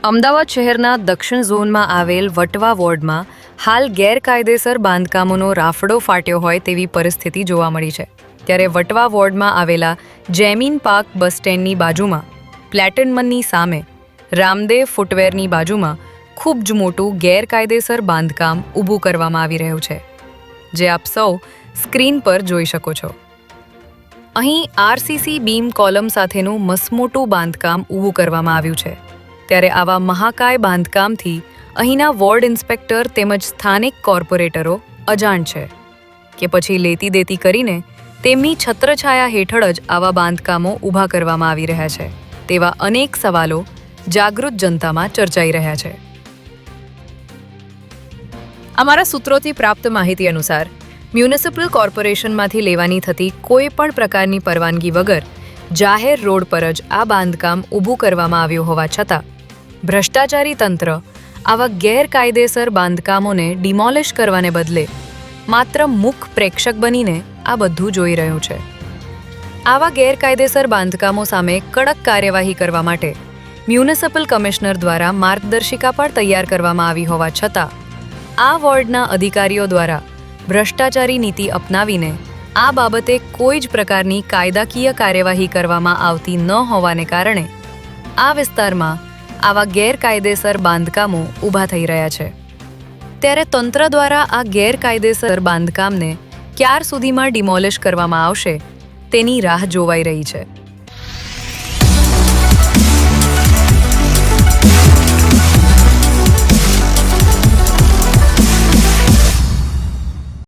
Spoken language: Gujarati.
અમદાવાદ શહેરના દક્ષિણ ઝોનમાં આવેલ વટવા વોર્ડમાં હાલ ગેરકાયદેસર બાંધકામોનો રાફડો ફાટ્યો હોય તેવી પરિસ્થિતિ જોવા મળી છે. ત્યારે વટવા વોર્ડમાં આવેલા જેમીન પાર્ક બસ સ્ટેન્ડની બાજુમાં પ્લેટનમનની સામે રામદેવ ફૂટવેરની બાજુમાં ખૂબ જ મોટું ગેરકાયદેસર બાંધકામ ઊભું કરવામાં આવી રહ્યું છે, જે આપ સૌ સ્ક્રીન પર જોઈ શકો છો. અહીં આરસીસી બીમ કોલમ સાથેનું મસમોટું બાંધકામ ઊભું કરવામાં આવ્યું છે. ત્યારે આવા મહાકાય બાંધકામથી અહીંના વોર્ડ ઇન્સ્પેક્ટર તેમજ સ્થાનિક કોર્પોરેટરો અજાણ છે કે પછી લેતી દેતી કરીને તેમની છત્રછાયા હેઠળ જ આવા બાંધકામો ઊભા કરવામાં આવી રહ્યા છે તેવા અનેક સવાલો જાગૃત જનતામાં ચર્ચાઈ રહ્યા છે. અમારા સૂત્રોથી પ્રાપ્ત માહિતી અનુસાર મ્યુનિસિપલ કોર્પોરેશનમાંથી લેવાની થતી કોઈ પણ પ્રકારની પરવાનગી વગર જાહેર રોડ પર જ આ બાંધકામ ઊભું કરવામાં આવ્યું હોવા છતાં ભ્રષ્ટાચારી તંત્ર આવા ગેરકાયદેસર બાંધકામોને ડિમોલિશ કરવાને બદલે માત્ર મૂક પ્રેક્ષક બનીને આ બધું જોઈ રહ્યું છે. આવા ગેરકાયદેસર બાંધકામો સામે કડક કાર્યવાહી કરવા માટે મ્યુનિસિપલ કમિશનર દ્વારા માર્ગદર્શિકા પણ તૈયાર કરવામાં આવી હોવા છતાં આ વોર્ડના અધિકારીઓ દ્વારા ભ્રષ્ટાચારી નીતિ અપનાવીને આ બાબતે કોઈ જ પ્રકારની કાયદાકીય કાર્યવાહી કરવામાં આવતી ન હોવાને કારણે આ વિસ્તારમાં આવા ગેરકાયદેસર બાંધકામો ઊભા થઈ રહ્યા છે. ત્યારે તંત્ર દ્વારા આ ગેરકાયદેસર બાંધકામને ક્યાર સુધીમાં ડિમોલિશ કરવામાં આવશે તેની રાહ જોવાઈ રહી છે.